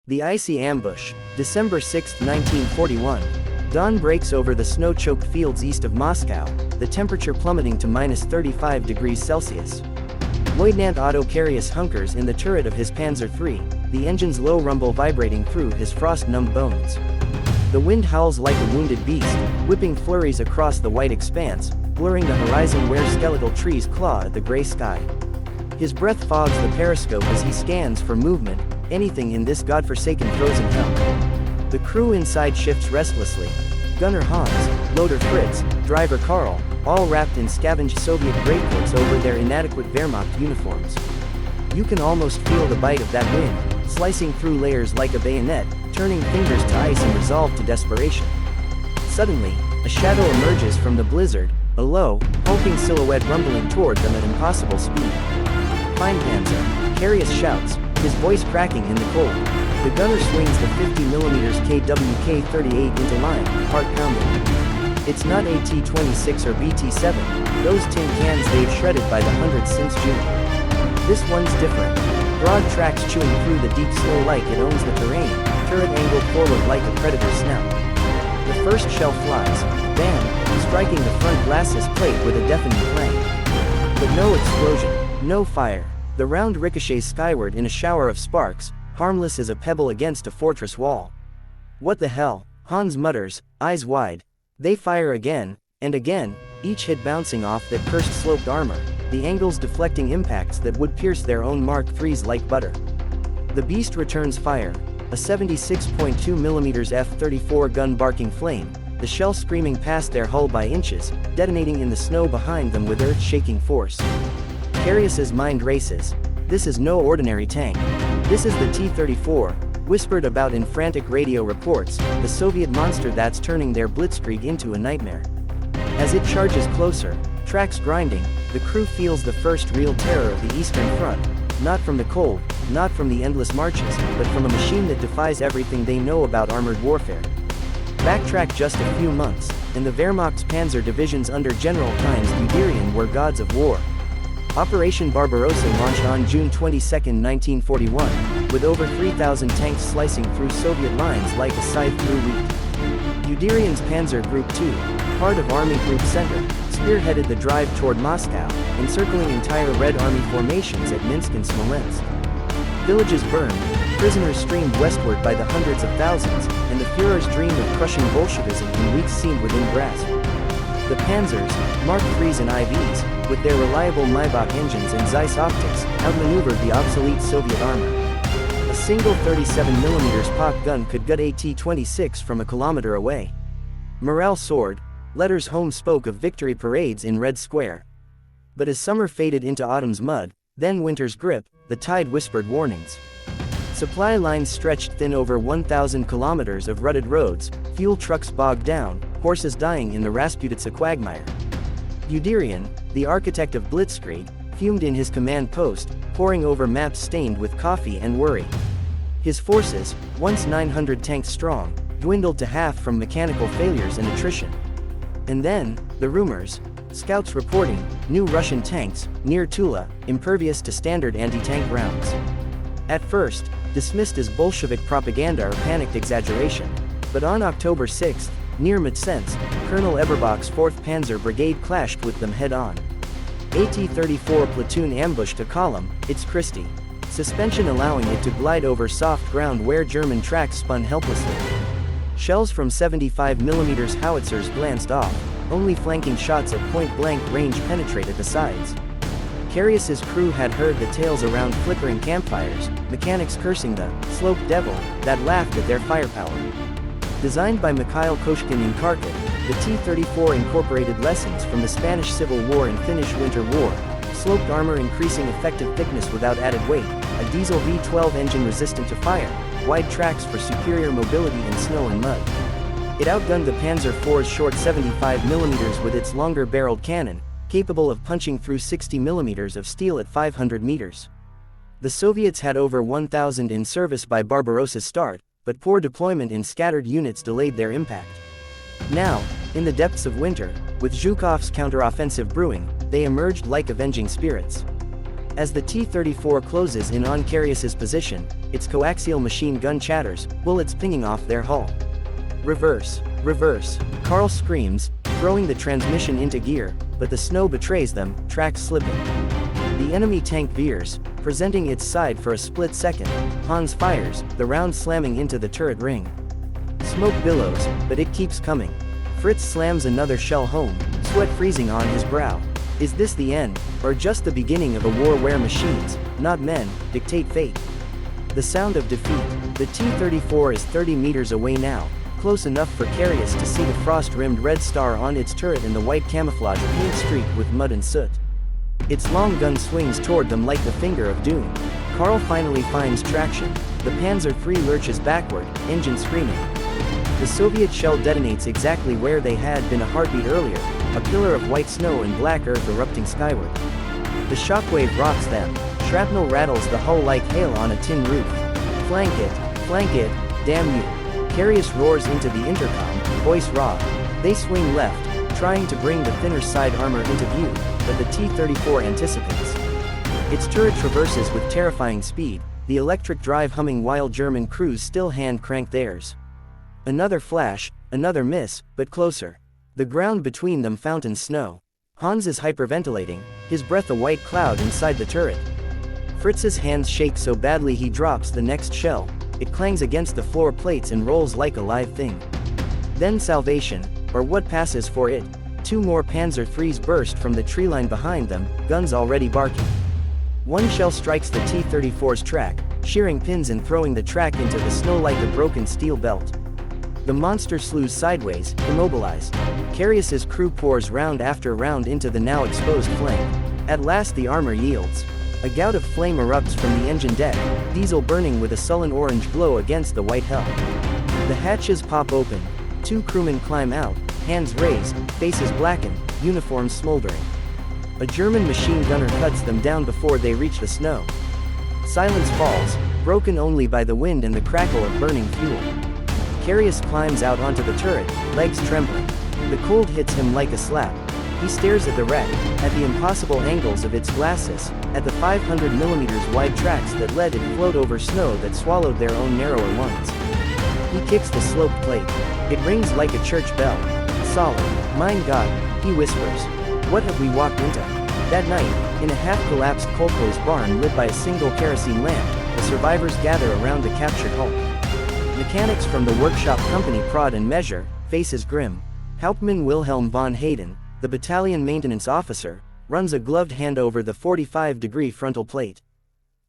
The icy ambush, December 6, 1941. Dawn breaks over the snow-choked fields east of Moscow, the temperature plummeting to -35 degrees Celsius. Lieutenant Otto Carius hunkers in the turret of his Panzer III, the engine's low rumble vibrating through his frost-numbed bones. The wind howls like a wounded beast, whipping flurries across the white expanse, blurring the horizon where skeletal trees claw at the gray sky. His breath fogs the periscope as he scans for movement, anything in this godforsaken frozen hell. The crew inside shifts restlessly. Gunner Hans, loader Fritz, driver Karl, all wrapped in scavenged Soviet greatcoats over their inadequate Wehrmacht uniforms. You can almost feel the bite of that wind, slicing through layers like a bayonet, turning fingers to ice and resolve to desperation. Suddenly, a shadow emerges from the blizzard, a low, hulking silhouette rumbling toward them at impossible speed. "Fine Panzer," Carius shouts, his voice cracking in the cold. The gunner swings the 50mm KWK-38 into line, heart pounding. It's not a T-26 or BT-7, those tin cans they've shredded by the hundreds since June. This one's different. Broad tracks chewing through the deep snow like it owns the terrain, turret angled forward like a predator's snout. The first shell flies, bam, striking the front glacis plate with a deafening clang. But no explosion, no fire. The round ricochets skyward in a shower of sparks, harmless as a pebble against a fortress wall. "What the hell?" Hans mutters, eyes wide. They fire again, and again, each hit bouncing off that cursed sloped armor, the angles deflecting impacts that would pierce their own Mark IIIs like butter. The beast returns fire, a 76.2mm F-34 gun barking flame, the shell screaming past their hull by inches, detonating in the snow behind them with earth-shaking force. Carius's mind races. This is no ordinary tank. This is the T-34, whispered about in frantic radio reports, the Soviet monster that's turning their blitzkrieg into a nightmare. As it charges closer, tracks grinding, the crew feels the first real terror of the Eastern Front, not from the cold, not from the endless marches, but from a machine that defies everything they know about armored warfare. Backtrack just a few months, and the Wehrmacht's panzer divisions under General Heinz Guderian were gods of war. Operation Barbarossa launched on June 22, 1941, with over 3,000 tanks slicing through Soviet lines like a scythe through wheat. Guderian's Panzer Group 2, part of Army Group Center, spearheaded the drive toward Moscow, encircling entire Red Army formations at Minsk and Smolensk. Villages burned, prisoners streamed westward by the hundreds of thousands, and the Führer's dream of crushing Bolshevism in weeks seemed within grasp. The Panzers, Mark IIIs and IVs, with their reliable Maybach engines and Zeiss optics, outmaneuvered the obsolete Soviet armor. A single 37mm POC gun could gut a T-26 from a kilometer away. Morale soared, letters home spoke of victory parades in Red Square. But as summer faded into autumn's mud, then winter's grip, the tide whispered warnings. Supply lines stretched thin over 1,000 kilometers of rutted roads, fuel trucks bogged down, horses dying in the Rasputitsa quagmire. Guderian, the architect of Blitzkrieg, fumed in his command post, poring over maps stained with coffee and worry. His forces, once 900 tanks strong, dwindled to half from mechanical failures and attrition. And then, the rumors. Scouts reporting, new Russian tanks, near Tula, impervious to standard anti-tank rounds. At first, dismissed as Bolshevik propaganda or panicked exaggeration, but on October 6, near Mtsensk, Colonel Eberbach's 4th Panzer Brigade clashed with them head-on. A T-34 platoon ambushed a column, its Christie. Suspension allowing it to glide over soft ground where German tracks spun helplessly. Shells from 75mm howitzers glanced off, only flanking shots at point-blank range penetrated the sides. Carius's crew had heard the tales around flickering campfires, mechanics cursing the sloped devil that laughed at their firepower. Designed by Mikhail Koshkin in Kharkiv, the T-34 incorporated lessons from the Spanish Civil War and Finnish Winter War, sloped armor increasing effective thickness without added weight, a diesel V12 engine resistant to fire, wide tracks for superior mobility in snow and mud. It outgunned the Panzer IV's short 75mm with its longer-barreled cannon, capable of punching through 60mm of steel at 500 meters. The Soviets had over 1,000 in service by Barbarossa's start, but poor deployment in scattered units delayed their impact. Now, in the depths of winter, with Zhukov's counteroffensive brewing, they emerged like avenging spirits. As the T-34 closes in on Carius's position, its coaxial machine gun chatters, bullets pinging off their hull. Reverse, reverse, Carl screams, throwing the transmission into gear, but the snow betrays them, tracks slipping. The enemy tank veers, presenting its side for a split second. Hans fires, the round slamming into the turret ring. Smoke billows, but it keeps coming. Fritz slams another shell home, sweat freezing on his brow. Is this the end, or just the beginning of a war where machines, not men, dictate fate? The sound of defeat. The T-34 is 30 meters away now, close enough for Carius to see the frost-rimmed red star on its turret and the white camouflage paint streaked with mud and soot. Its long gun swings toward them like the finger of doom. Carl finally finds traction. The Panzer III lurches backward, engine screaming. The Soviet shell detonates exactly where they had been a heartbeat earlier, a pillar of white snow and black earth erupting skyward. The shockwave rocks them. Shrapnel rattles the hull like hail on a tin roof. Flank it, damn you. Carius roars into the intercom, voice raw. They swing left, trying to bring the thinner side armor into view, but the T-34 anticipates. Its turret traverses with terrifying speed, the electric drive humming while German crews still hand-crank theirs. Another flash, another miss, but closer. The ground between them fountains snow. Hans is hyperventilating, his breath a white cloud inside the turret. Fritz's hands shake so badly he drops the next shell. It clangs against the floor plates and rolls like a live thing. Then salvation, or what passes for it. Two more Panzer IIIs burst from the tree line behind them, guns already barking. One shell strikes the T-34's track, shearing pins and throwing the track into the snow like a broken steel belt. The monster slews sideways, immobilized. Carius's crew pours round after round into the now exposed flank. At last the armor yields. A gout of flame erupts from the engine deck, diesel burning with a sullen orange glow against the white hell. The hatches pop open. Two crewmen climb out, hands raised, faces blackened, uniforms smoldering. A German machine gunner cuts them down before they reach the snow. Silence falls, broken only by the wind and the crackle of burning fuel. Carius climbs out onto the turret, legs trembling. The cold hits him like a slap. He stares at the wreck, at the impossible angles of its glacis, at the 500mm wide tracks that let it float over snow that swallowed their own narrower ones. He kicks the sloped plate. It rings like a church bell. Solid. Mein Gott, he whispers. What have we walked into? That night, in a half-collapsed kolkhoz barn lit by a single kerosene lamp, the survivors gather around the captured Hulk. Mechanics from the workshop company prod and measure, faces grim. Hauptmann Wilhelm von Hayden, the battalion maintenance officer, runs a gloved hand over the 45-degree frontal plate.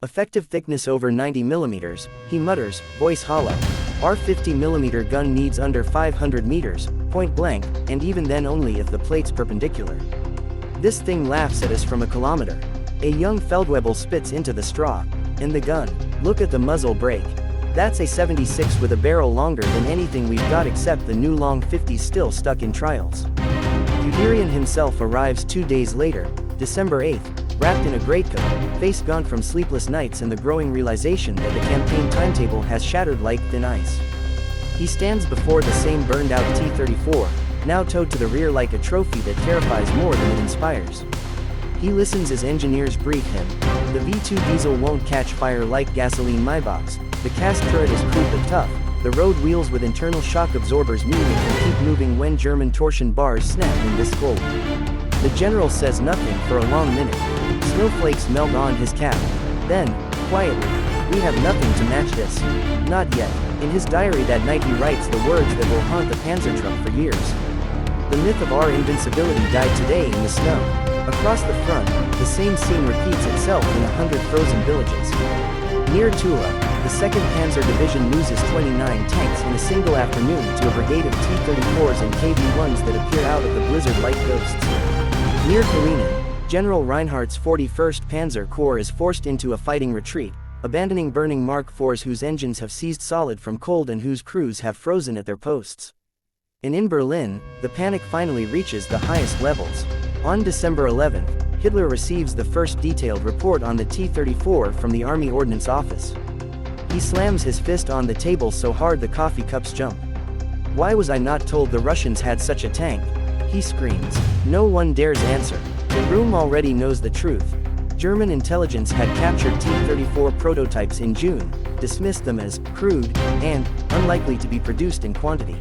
Effective thickness over 90mm, he mutters, voice hollow. Our 50mm gun needs under 500 meters, point blank, and even then only if the plate's perpendicular. This thing laughs at us from a kilometer. A young Feldwebel spits into the straw. And the gun, look at the muzzle brake. That's a 76 with a barrel longer than anything we've got except the new long 50s still stuck in trials. Guderian himself arrives 2 days later, December 8th, wrapped in a greatcoat, face gaunt from sleepless nights and the growing realization that the campaign timetable has shattered like thin ice. He stands before the same burned-out T-34, now towed to the rear like a trophy that terrifies more than it inspires. He listens as engineers brief him. The V2 diesel won't catch fire like gasoline Maybachs, the cast turret is crude but tough, the road wheels with internal shock absorbers mean it can keep moving when German torsion bars snap in this cold. The general says nothing for a long minute. Snowflakes melt on his cap. Then, quietly, we have nothing to match this. Not yet. In his diary that night he writes the words that will haunt the Panzer truck for years. The myth of our invincibility died today in the snow. Across the front, the same scene repeats itself in 100 frozen villages. Near Tula, the 2nd Panzer Division loses 29 tanks in a single afternoon to a brigade of T-34's and KV-1s that appear out of the blizzard like ghosts. Near Kalinin, General Reinhardt's 41st Panzer Corps is forced into a fighting retreat, abandoning burning Mark IVs whose engines have seized solid from cold and whose crews have frozen at their posts. And in Berlin, the panic finally reaches the highest levels. On December 11th, Hitler receives the first detailed report on the T-34 from the Army Ordnance Office. He slams his fist on the table so hard the coffee cups jump. Why was I not told the Russians had such a tank? He screams. No one dares answer. The room already knows the truth. German intelligence had captured T-34 prototypes in June, dismissed them as crude and unlikely to be produced in quantity.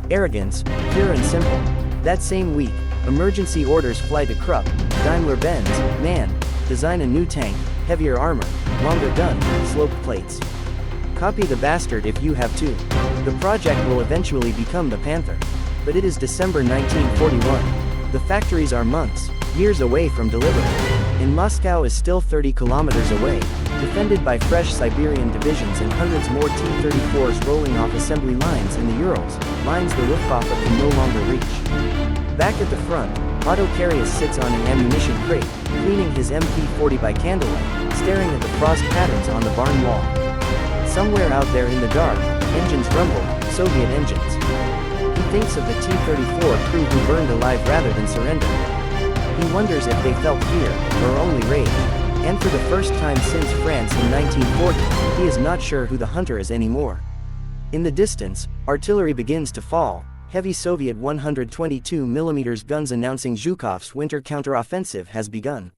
Arrogance, pure and simple. That same week, emergency orders fly to Krupp, Daimler-Benz, MAN, design a new tank, heavier armor, longer gun, sloped plates. Copy the bastard if you have to. The project will eventually become the Panther. But it is December 1941. The factories are months, years away from delivery. And Moscow is still 30 kilometers away, defended by fresh Siberian divisions and hundreds more T-34's rolling off assembly lines in the Urals, lines the Luftwaffe can no longer reach. Back at the front, Otto Carius sits on an ammunition crate, cleaning his MP40 by candlelight, staring at the frost patterns on the barn wall. Somewhere out there in the dark, engines rumble, Soviet engines. He thinks of the T-34 crew who burned alive rather than surrender. He wonders if they felt fear, or only rage. And for the first time since France in 1940, he is not sure who the hunter is anymore. In the distance, artillery begins to fall, heavy Soviet 122mm guns announcing Zhukov's winter counteroffensive has begun.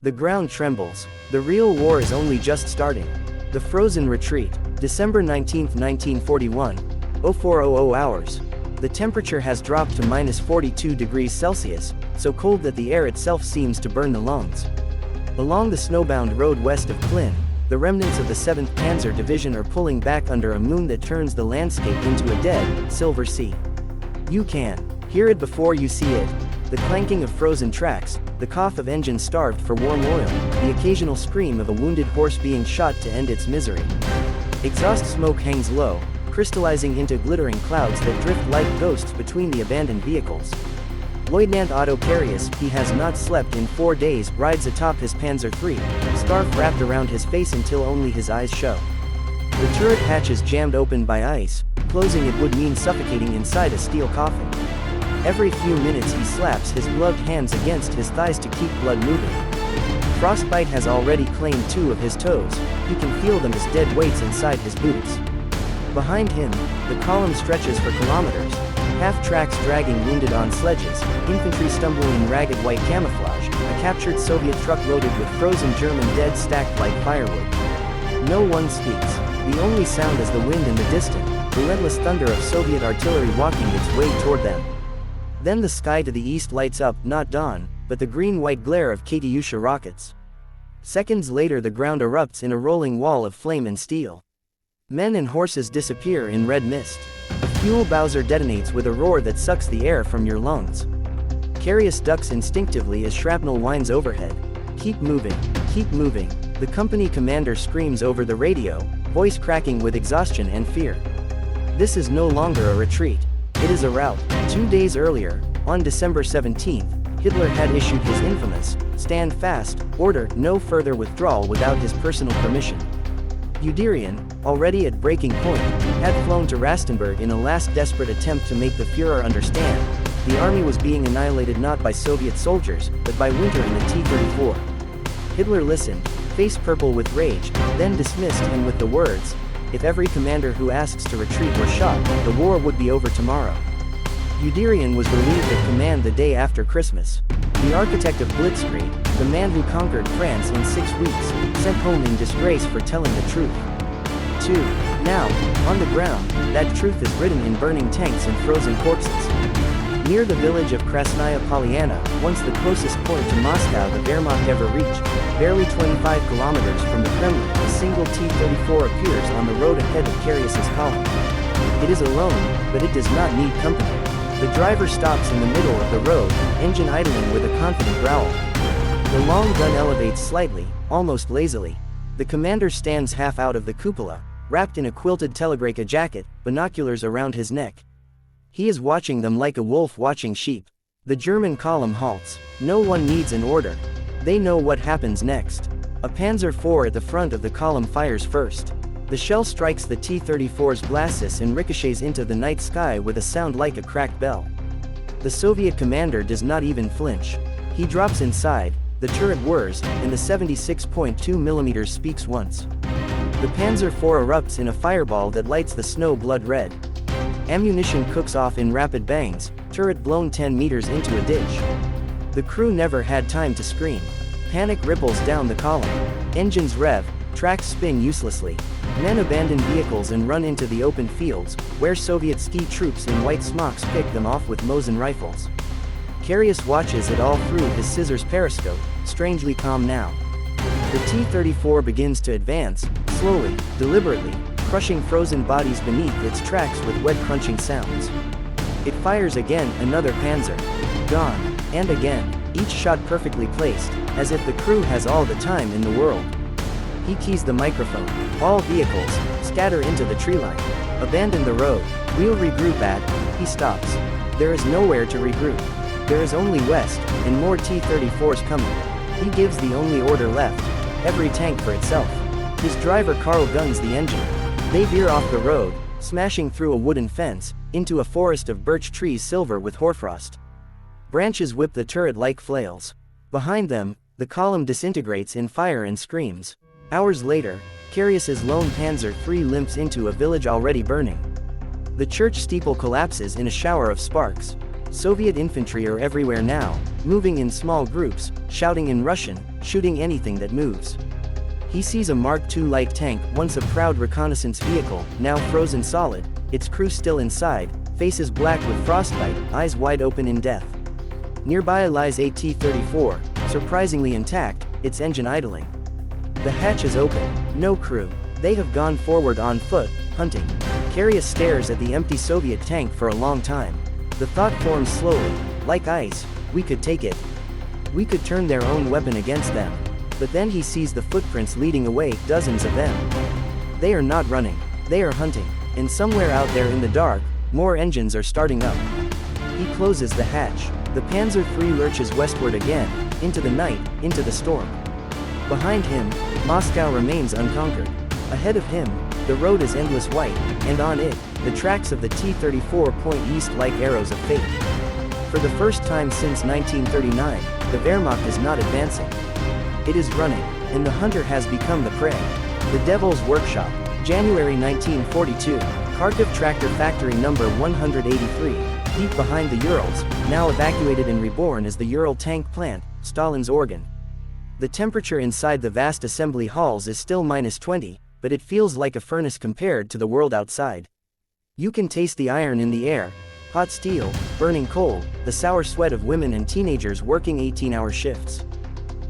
The ground trembles. The real war is only just starting. The frozen retreat, December 19, 1941, 0400 hours. The temperature has dropped to minus 42 degrees Celsius, so cold that the air itself seems to burn the lungs. Along the snowbound road west of Klin, the remnants of the 7th Panzer Division are pulling back under a moon that turns the landscape into a dead, silver sea. You can hear it before you see it. The clanking of frozen tracks, the cough of engines starved for warm oil, the occasional scream of a wounded horse being shot to end its misery. Exhaust smoke hangs low, crystallizing into glittering clouds that drift like ghosts between the abandoned vehicles. Lieutenant Otto Carius, he has not slept in 4 days, rides atop his Panzer III, scarf wrapped around his face until only his eyes show. The turret hatch is jammed open by ice, closing it would mean suffocating inside a steel coffin. Every few minutes he slaps his gloved hands against his thighs to keep blood moving. Frostbite has already claimed 2 of his toes, he can feel them as dead weights inside his boots. Behind him, the column stretches for kilometers, half-tracks dragging wounded on sledges, infantry stumbling in ragged white camouflage, a captured Soviet truck loaded with frozen German dead stacked like firewood. No one speaks. The only sound is the wind in the distant, relentless thunder of Soviet artillery walking its way toward them. Then the sky to the east lights up, not dawn, but the green-white glare of Katyusha rockets. Seconds later the ground erupts in a rolling wall of flame and steel. Men and horses disappear in red mist. A fuel bowser detonates with a roar that sucks the air from your lungs. Carius ducks instinctively as shrapnel whines overhead. Keep moving, the company commander screams over the radio, voice cracking with exhaustion and fear. This is no longer a retreat. It is a rout. 2 days earlier, on December 17th, Hitler had issued his infamous, "Stand fast," order, no further withdrawal without his personal permission. Guderian, already at breaking point, had flown to Rastenburg in a last desperate attempt to make the Führer understand. The army was being annihilated not by Soviet soldiers, but by winter in the T-34. Hitler listened, face purple with rage, then dismissed him with the words, "If every commander who asks to retreat were shot, the war would be over tomorrow." Guderian was relieved of command the day after Christmas. The architect of Blitzkrieg, the man who conquered France in 6 weeks, sent home in disgrace for telling the truth. 2. Now, on the ground, that truth is written in burning tanks and frozen corpses. Near the village of Krasnaya Polyana, once the closest point to Moscow the Wehrmacht ever reached, barely 25 kilometers from the Kremlin, a single T-34 appears on the road ahead of Carius's column. It is alone, but it does not need company. The driver stops in the middle of the road, engine idling with a confident growl. The long gun elevates slightly, almost lazily. The commander stands half out of the cupola, wrapped in a quilted telegraphic jacket, binoculars around his neck. He is watching them like a wolf watching sheep. The German column halts. No one needs an order. They know what happens next. A Panzer IV at the front of the column fires first. The shell strikes the T-34's glacis and ricochets into the night sky with a sound like a cracked bell. The Soviet commander does not even flinch. He drops inside, the turret whirs, and the 76.2mm speaks once. The Panzer IV erupts in a fireball that lights the snow blood red. Ammunition cooks off in rapid bangs, turret blown 10 meters into a ditch. The crew never had time to scream. Panic ripples down the column. Engines rev, tracks spin uselessly. Men abandon vehicles and run into the open fields, where Soviet ski troops in white smocks pick them off with Mosin rifles. Karius watches it all through his scissors periscope, strangely calm now. The T-34 begins to advance, slowly, deliberately, crushing frozen bodies beneath its tracks with wet crunching sounds. It fires again, another Panzer. Gone. And again, each shot perfectly placed, as if the crew has all the time in the world. He keys the microphone. All vehicles, scatter into the tree line. Abandon the road. We'll regroup at. He stops. There is nowhere to regroup. There is only west, and more T-34's coming. He gives the only order left. Every tank for itself. His driver Carl guns the engine. They veer off the road, smashing through a wooden fence, into a forest of birch trees silver with hoarfrost. Branches whip the turret like flails. Behind them, the column disintegrates in fire and screams. Hours later, Karius's lone Panzer III limps into a village already burning. The church steeple collapses in a shower of sparks. Soviet infantry are everywhere now, moving in small groups, shouting in Russian, shooting anything that moves. He sees a Mark II light tank, once a proud reconnaissance vehicle, now frozen solid, its crew still inside, faces black with frostbite, eyes wide open in death. Nearby lies a T-34, surprisingly intact, its engine idling. The hatch is open, no crew. They have gone forward on foot, hunting. Karius stares at the empty Soviet tank for a long time. The thought forms slowly, like ice, we could take it. We could turn their own weapon against them. But then he sees the footprints leading away, dozens of them. They are not running, they are hunting, and somewhere out there in the dark, more engines are starting up. He closes the hatch. The Panzer III lurches westward again, into the night, into the storm. Behind him, Moscow remains unconquered. Ahead of him, the road is endless white, and on it, the tracks of the T-34 point east like arrows of fate. For the first time since 1939, the Wehrmacht is not advancing. It is running, and the hunter has become the prey. The Devil's Workshop, January 1942, Kharkiv Tractor Factory number 183, deep behind the Urals, now evacuated and reborn as the Ural Tank Plant, Stalin's organ. The temperature inside the vast assembly halls is still -20, but it feels like a furnace compared to the world outside. You can taste the iron in the air, hot steel, burning coal, the sour sweat of women and teenagers working 18-hour shifts.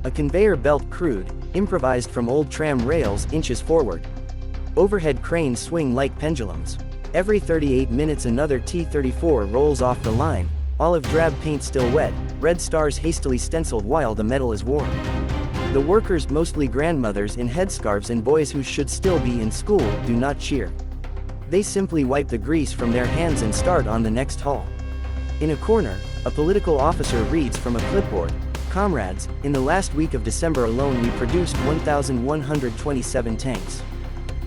A conveyor belt crude, improvised from old tram rails, inches forward. Overhead cranes swing like pendulums. Every 38 minutes another T-34 rolls off the line, olive drab paint still wet, red stars hastily stenciled while the metal is warm. The workers, mostly grandmothers in headscarves and boys who should still be in school, do not cheer. They simply wipe the grease from their hands and start on the next haul. In a corner, a political officer reads from a clipboard, "Comrades, in the last week of December alone we produced 1,127 tanks.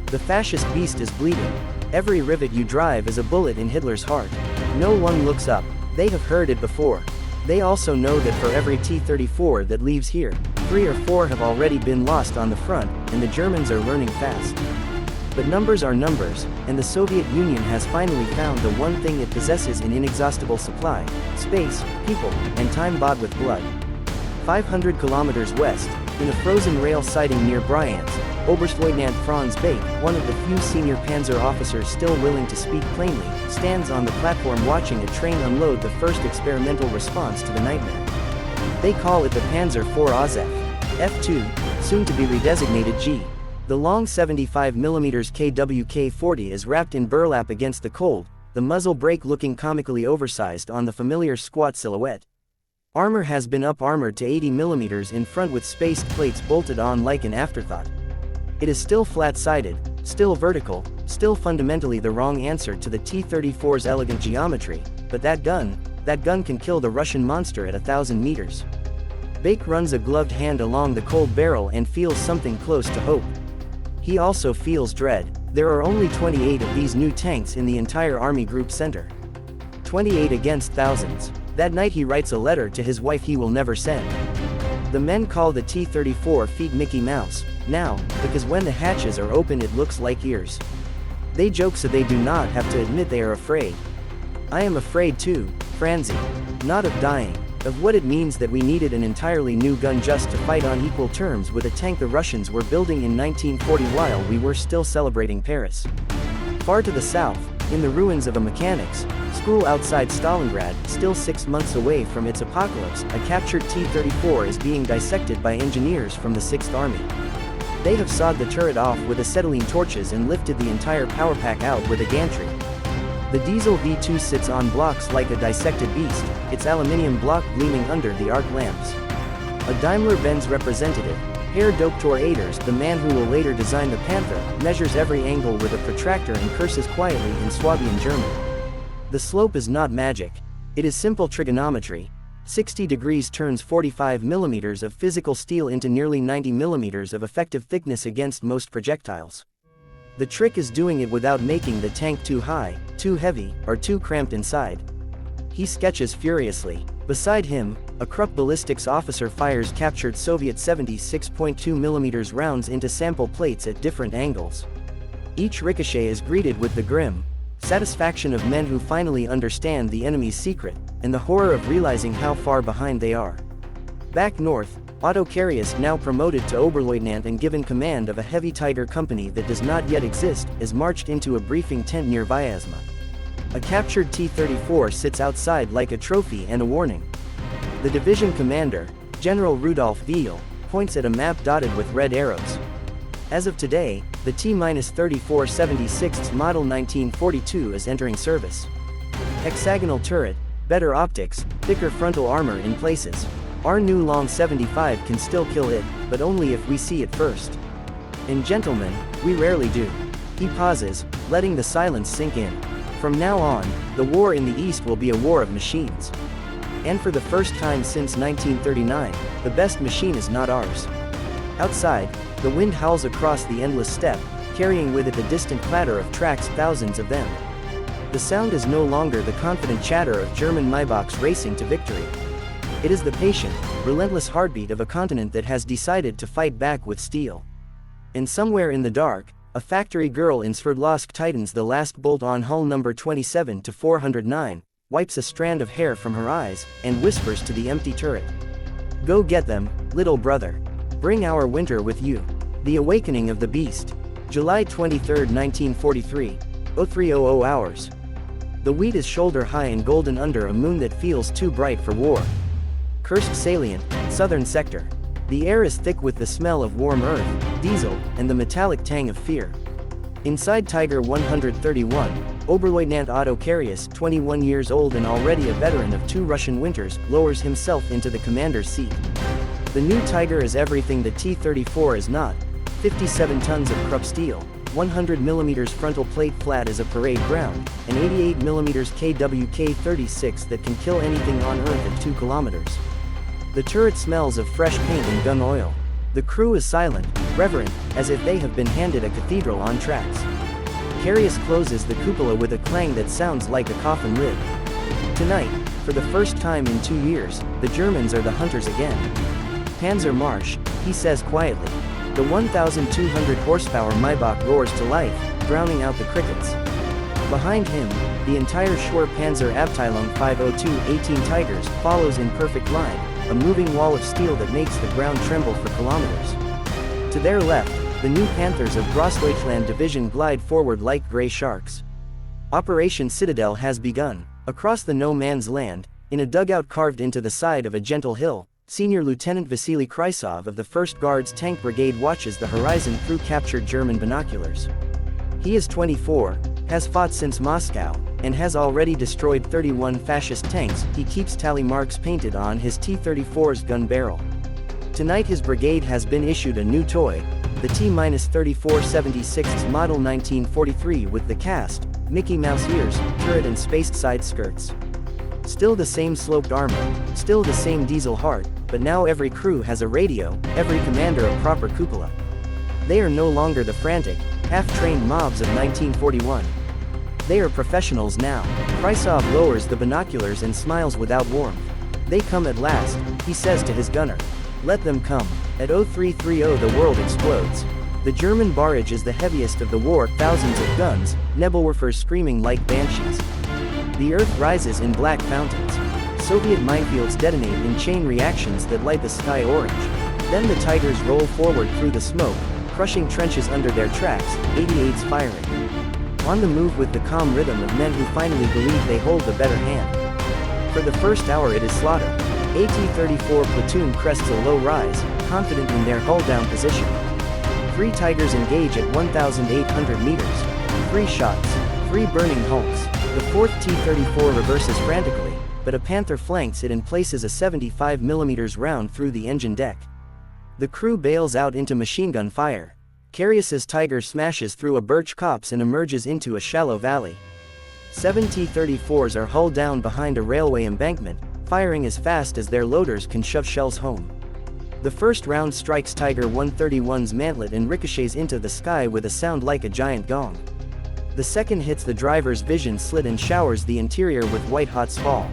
The fascist beast is bleeding. Every rivet you drive is a bullet in Hitler's heart." No one looks up. They have heard it before. They also know that for every T-34 that leaves here, 3 or 4 have already been lost on the front, and the Germans are learning fast. But numbers are numbers, and the Soviet Union has finally found the one thing it possesses in inexhaustible supply: space, people, and time bought with blood. 500 kilometers west, in a frozen rail siding near Bryansk, Oberstleutnant Franz Bake, one of the few senior panzer officers still willing to speak plainly, stands on the platform watching a train unload the first experimental response to the nightmare. They call it the Panzer IV Ozef. F2, soon to be redesignated G. The long 75mm KWK-40 is wrapped in burlap against the cold, the muzzle brake looking comically oversized on the familiar squat silhouette. Armor has been up-armored to 80mm in front with spaced plates bolted on like an afterthought. It is still flat-sided, still vertical, still fundamentally the wrong answer to the T-34's elegant geometry, but that gun can kill the Russian monster at 1,000 meters. Bake runs a gloved hand along the cold barrel and feels something close to hope. He also feels dread. There are only 28 of these new tanks in the entire Army Group Center. 28 against thousands. That night he writes a letter to his wife he will never send. The men call the T-34 feet Mickey Mouse, now, because when the hatches are open it looks like ears. They joke so they do not have to admit they are afraid. I am afraid too, Franzi. Not of dying, Of what it means that we needed an entirely new gun just to fight on equal terms with a tank the Russians were building in 1940 while we were still celebrating Paris. Far to the south, in the ruins of a mechanics school outside Stalingrad, still 6 months away from its apocalypse, a captured T-34 is being dissected by engineers from the 6th Army. They have sawed the turret off with acetylene torches and lifted the entire power pack out with a gantry. The diesel V2 sits on blocks like a dissected beast, its aluminium block gleaming under the arc lamps. A Daimler-Benz representative, Herr Dr. Aders, the man who will later design the Panther, measures every angle with a protractor and curses quietly in Swabian German. The slope is not magic. It is simple trigonometry. 60 degrees turns 45 millimeters of physical steel into nearly 90 millimeters of effective thickness against most projectiles. The trick is doing it without making the tank too high, too heavy, or too cramped inside. He sketches furiously. Beside him, a Krupp ballistics officer fires captured Soviet 76.2mm rounds into sample plates at different angles. Each ricochet is greeted with the grim satisfaction of men who finally understand the enemy's secret, and the horror of realizing how far behind they are. Back north, Otto Carius, now promoted to Oberleutnant and given command of a heavy Tiger company that does not yet exist, is marched into a briefing tent near Vyazma. A captured T-34 sits outside like a trophy and a warning. The division commander, General Rudolf Veal, points at a map dotted with red arrows. As of today, the T-34 76's model 1942 is entering service. Hexagonal turret, better optics, thicker frontal armor in places. Our new Long 75 can still kill it, but only if we see it first. And gentlemen, we rarely do. He pauses, letting the silence sink in. From now on, the war in the East will be a war of machines. And for the first time since 1939, the best machine is not ours. Outside, the wind howls across the endless steppe, carrying with it the distant clatter of tracks, thousands of them. The sound is no longer the confident chatter of German Maybachs racing to victory. It is the patient, relentless heartbeat of a continent that has decided to fight back with steel. And somewhere in the dark, a factory girl in Sverdlovsk tightens the last bolt on hull number 27 to 409, wipes a strand of hair from her eyes, and whispers to the empty turret. Go get them, little brother. Bring our winter with you. The Awakening of the Beast. July 23, 1943, 0300 hours. The wheat is shoulder high and golden under a moon that feels too bright for war. Kursk salient, southern sector. The air is thick with the smell of warm earth, diesel, and the metallic tang of fear. Inside Tiger 131, Oberleutnant Otto Carius, 21 years old and already a veteran of 2 Russian winters, lowers himself into the commander's seat. The new Tiger is everything the T-34 is not. 57 tons of Krupp steel, 100mm frontal plate flat as a parade ground, and 88mm KWK-36 that can kill anything on Earth at 2 kilometers. The turret smells of fresh paint and gun oil. The crew is silent, reverent, as if they have been handed a cathedral on tracks. Carius closes the cupola with a clang that sounds like a coffin lid. Tonight, for the first time in 2 years, the Germans are the hunters again. Panzer Marsch, he says quietly. The 1,200 horsepower Maybach roars to life, drowning out the crickets. Behind him, the entire Schwer Panzer Abteilung 502 18 Tigers follows in perfect line, a moving wall of steel that makes the ground tremble for kilometers. To their left, the new Panthers of Grossdeutschland Division glide forward like gray sharks. Operation Citadel has begun. Across the no-man's land, in a dugout carved into the side of a gentle hill, Senior Lieutenant Vasily Krysov of the 1st Guards Tank Brigade watches the horizon through captured German binoculars. He is 24, has fought since Moscow, and has already destroyed 31 fascist tanks. He keeps tally marks painted on his T-34's gun barrel. Tonight his brigade has been issued a new toy, the T-34 76's model 1943 with the cast, Mickey Mouse ears, turret and spaced side skirts. Still the same sloped armor, still the same diesel heart, but now every crew has a radio, every commander a proper cupola. They are no longer the frantic, half-trained mobs of 1941. They are professionals now. Krysov lowers the binoculars and smiles without warmth. They come at last, he says to his gunner. Let them come. At 0330 the world explodes. The German barrage is the heaviest of the war, thousands of guns, Nebelwerfers screaming like banshees. The earth rises in black fountains. Soviet minefields detonate in chain reactions that light the sky orange. Then the Tigers roll forward through the smoke, crushing trenches under their tracks, 88's firing. On the move with the calm rhythm of men who finally believe they hold the better hand. For the first hour it is slaughter. A T-34 platoon crests a low rise, confident in their hull-down position. 3 Tigers engage at 1,800 meters. 3 shots. 3 burning hulks. The 4th T-34 reverses frantically, but a Panther flanks it and places a 75mm round through the engine deck. The crew bails out into machine gun fire. Carius's Tiger smashes through a birch copse and emerges into a shallow valley. 7 T-34's are hull down behind a railway embankment, firing as fast as their loaders can shove shells home. The first round strikes Tiger 131's mantlet and ricochets into the sky with a sound like a giant gong. The second hits the driver's vision slit and showers the interior with white-hot spall.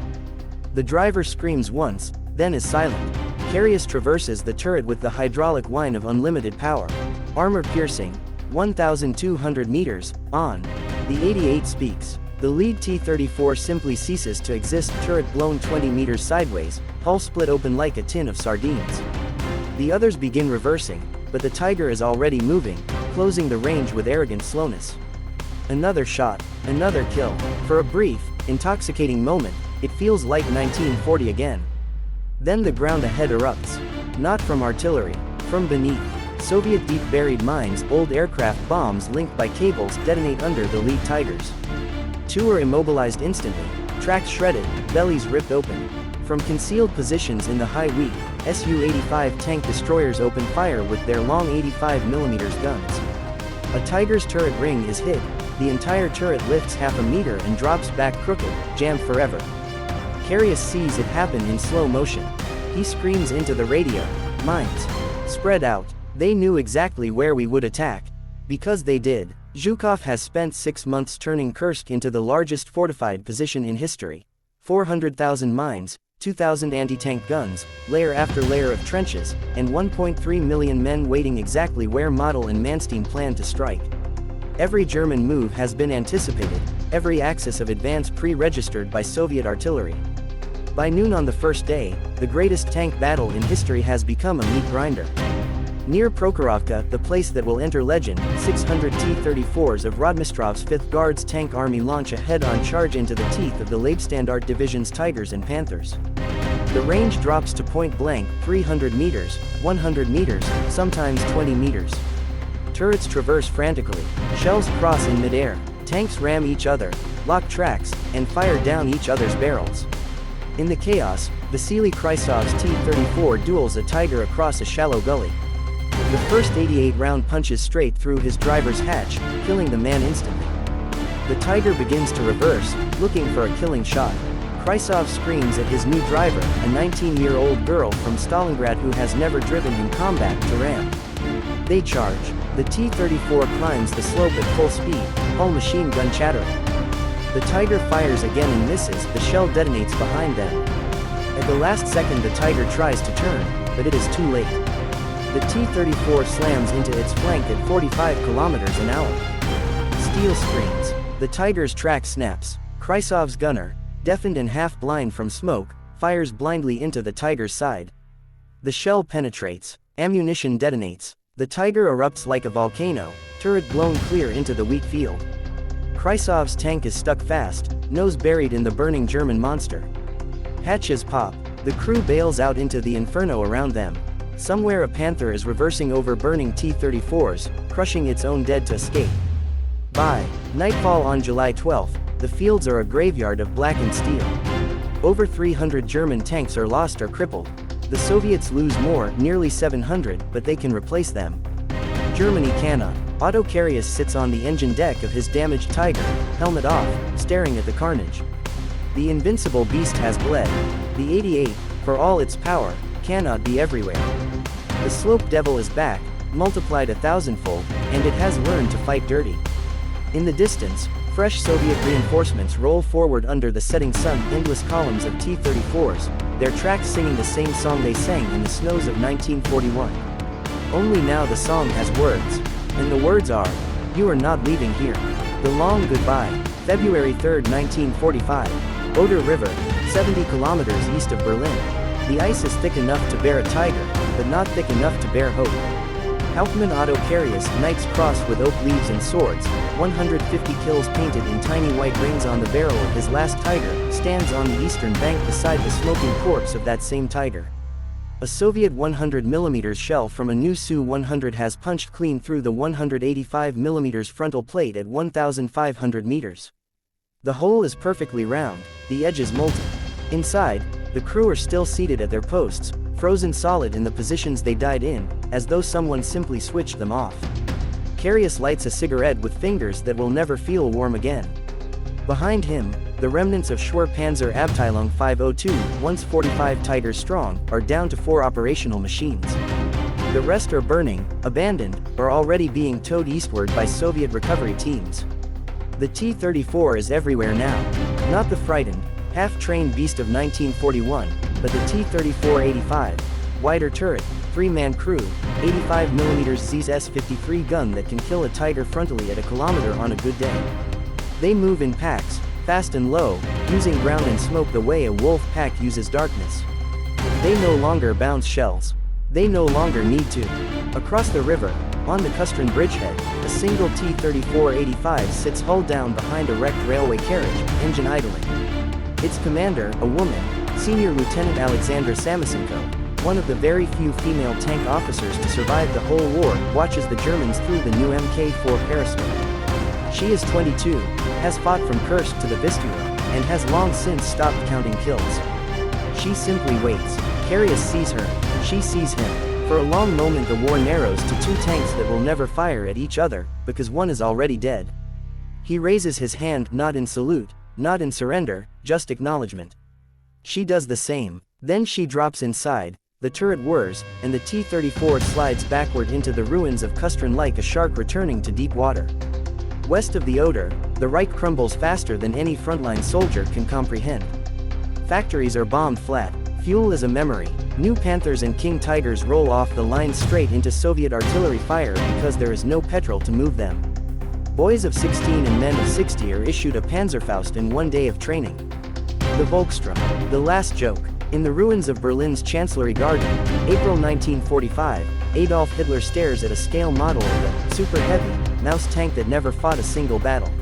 The driver screams once, then is silent. Carius traverses the turret with the hydraulic whine of unlimited power. Armor-piercing, 1,200 meters, on. The 88 speaks. The lead T-34 simply ceases to exist, turret blown 20 meters sideways, hull split open like a tin of sardines. The others begin reversing, but the Tiger is already moving, closing the range with arrogant slowness. Another shot, another kill. For a brief, intoxicating moment, it feels like 1940 again. Then the ground ahead erupts. Not from artillery, from beneath. Soviet deep-buried mines, old aircraft bombs linked by cables detonate under the lead Tigers. 2 are immobilized instantly, tracks shredded, bellies ripped open. From concealed positions in the high wheat, Su-85 tank destroyers open fire with their long 85mm guns. A Tiger's turret ring is hit, the entire turret lifts half a meter and drops back crooked, jammed forever. Carius sees it happen in slow motion. He screams into the radio, "Mines. Spread out." They knew exactly where we would attack. Because they did. Zhukov has spent 6 months turning Kursk into the largest fortified position in history. 400,000 mines, 2,000 anti-tank guns, layer after layer of trenches, and 1.3 million men waiting exactly where Model and Manstein planned to strike. Every German move has been anticipated, every axis of advance pre-registered by Soviet artillery. By noon on the first day, the greatest tank battle in history has become a meat grinder. Near Prokhorovka, the place that will enter legend, 600 T-34's of Rodmistrov's 5th Guards Tank Army launch a head-on charge into the teeth of the Leibstandart Division's Tigers and Panthers. The range drops to point blank, 300 meters, 100 meters, sometimes 20 meters. Turrets traverse frantically, shells cross in midair, tanks ram each other, lock tracks, and fire down each other's barrels. In the chaos, Vasily Krysov's T-34 duels a Tiger across a shallow gully. The first 88 round punches straight through his driver's hatch, killing the man instantly. The Tiger begins to reverse, looking for a killing shot. Krysov screams at his new driver, a 19-year-old girl from Stalingrad who has never driven in combat, to ram. They charge. The T-34 climbs the slope at full speed, hull machine gun chattering. The Tiger fires again and misses, the shell detonates behind them. At the last second the Tiger tries to turn, but it is too late. The T-34 slams into its flank at 45 kilometers an hour. Steel screams. The Tiger's track snaps. Krysov's gunner, deafened and half-blind from smoke, fires blindly into the Tiger's side. The shell penetrates. Ammunition detonates. The Tiger erupts like a volcano, turret blown clear into the wheat field. Krysov's tank is stuck fast, nose buried in the burning German monster. Hatches pop. The crew bails out into the inferno around them. Somewhere a Panther is reversing over burning T-34's, crushing its own dead to escape. By nightfall on July 12, the fields are a graveyard of blackened steel. Over 300 German tanks are lost or crippled. The Soviets lose more, nearly 700, but they can replace them. Germany cannot. Otto Carius sits on the engine deck of his damaged Tiger, helmet off, staring at the carnage. The invincible beast has bled. The 88, for all its power, cannot be everywhere. The slope devil is back, multiplied 1,000-fold, and it has learned to fight dirty. In the distance, fresh Soviet reinforcements roll forward under the setting sun, endless columns of T-34's, their tracks singing the same song they sang in the snows of 1941. Only now the song has words. And the words are, "You are not leaving here." The long goodbye. February 3, 1945. Oder River, 70 kilometers east of Berlin. The ice is thick enough to bear a tiger, but not thick enough to bear hope. Hauptmann Otto Carius, knights crossed with oak leaves and swords, 150 kills painted in tiny white rings on the barrel of his last tiger, stands on the eastern bank beside the smoking corpse of that same tiger. A Soviet 100mm shell from a new Su-100 has punched clean through the 185mm frontal plate at 1,500 meters. The hole is perfectly round, the edge is molten. Inside, the crew are still seated at their posts, frozen solid in the positions they died in, as though someone simply switched them off. Carius lights a cigarette with fingers that will never feel warm again. Behind him, the remnants of Schwer-Panzer Abteilung 502, once 45 Tigers strong, are down to 4 operational machines. The rest are burning, abandoned, or already being towed eastward by Soviet recovery teams. The T-34 is everywhere now. Not the frightened, half-trained beast of 1941, but the T-34-85, wider turret, 3-man crew, 85mm Zeiss S-53 gun that can kill a tiger frontally at a kilometer on a good day. They move in packs, fast and low, using ground and smoke the way a wolf pack uses darkness. They no longer bounce shells. They no longer need to. Across the river, on the Kustrin bridgehead, a single T-34-85 sits hull down behind a wrecked railway carriage, engine idling. Its commander, a woman, Senior Lieutenant Alexandra Samosenko, one of the very few female tank officers to survive the whole war, watches the Germans through the new Mk4 periscope. She is 22, has fought from Kursk to the Vistula, and has long since stopped counting kills. She simply waits. Carius sees her, she sees him. For a long moment the war narrows to 2 tanks that will never fire at each other, because one is already dead. He raises his hand, not in salute, not in surrender, just acknowledgement. She does the same. Then she drops inside, the turret whirs, and the T-34 slides backward into the ruins of Kustrin like a shark returning to deep water. West of the Oder, the Reich crumbles faster than any frontline soldier can comprehend. Factories are bombed flat, fuel is a memory, new Panthers and King Tigers roll off the line straight into Soviet artillery fire because there is no petrol to move them. Boys of 16 and men of 60 are issued a Panzerfaust in 1 day of training. The Volkssturm, the last joke. In the ruins of Berlin's Chancellery Garden, April 1945, Adolf Hitler stares at a scale model of the super-heavy mouse tank that never fought a single battle.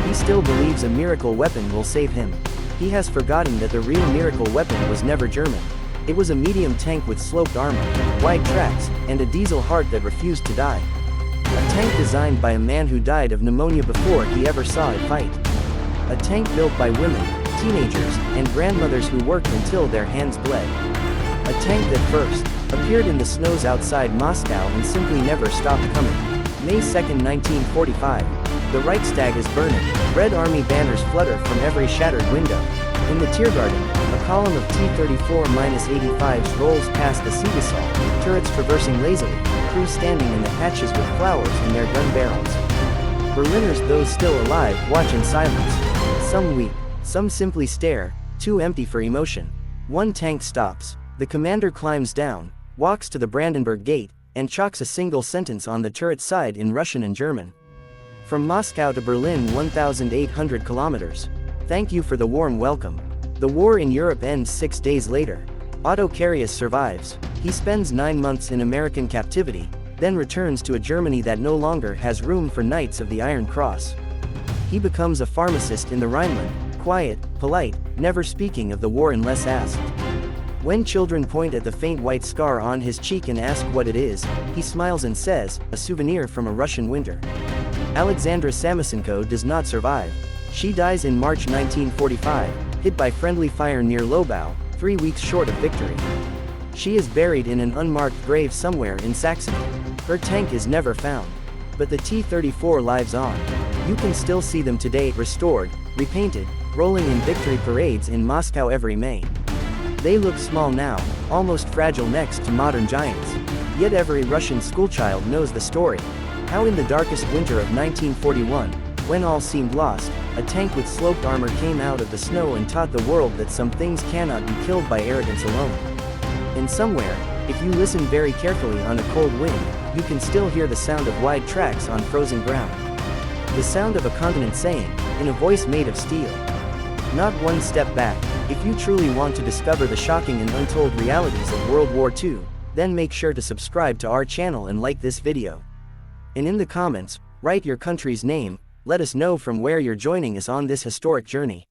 He still believes a miracle weapon will save him. He has forgotten that the real miracle weapon was never German. It was a medium tank with sloped armor, wide tracks, and a diesel heart that refused to die. A tank designed by a man who died of pneumonia before he ever saw it fight. A tank built by women, teenagers, and grandmothers who worked until their hands bled. A tank that first appeared in the snows outside Moscow and simply never stopped coming. May 2, 1945. The Reichstag is burning. Red Army banners flutter from every shattered window. In the Tiergarten, a column of T-34-85s rolls past the Siegessaal, turrets traversing lazily, crews standing in the hatches with flowers in their gun barrels. Berliners, those still alive, watch in silence. Some weep, some simply stare, too empty for emotion. One tank stops. The commander climbs down, walks to the Brandenburg Gate, and chalks a single sentence on the turret side in Russian and German. From Moscow to Berlin, 1,800 kilometers. Thank you for the warm welcome. The war in Europe ends 6 days later. Otto Carius survives. He spends 9 months in American captivity, then returns to a Germany that no longer has room for Knights of the Iron Cross. He becomes a pharmacist in the Rhineland, quiet, polite, never speaking of the war unless asked. When children point at the faint white scar on his cheek and ask what it is, he smiles and says, a souvenir from a Russian winter. Alexandra Samosenko does not survive. She dies in March 1945, hit by friendly fire near Lobau, 3 weeks short of victory. She is buried in an unmarked grave somewhere in Saxony. Her tank is never found. But the T-34 lives on. You can still see them today, restored, repainted, rolling in victory parades in Moscow every May. They look small now, almost fragile next to modern giants. Yet every Russian schoolchild knows the story. How in the darkest winter of 1941, when all seemed lost, a tank with sloped armor came out of the snow and taught the world that some things cannot be killed by arrogance alone. And somewhere, if you listen very carefully on a cold wind, you can still hear the sound of wide tracks on frozen ground. The sound of a continent saying, in a voice made of steel, Not one step back. If you truly want to discover the shocking and untold realities of World War II, then make sure to subscribe to our channel and like this video. And in the comments, write your country's name, let us know from where you're joining us on this historic journey.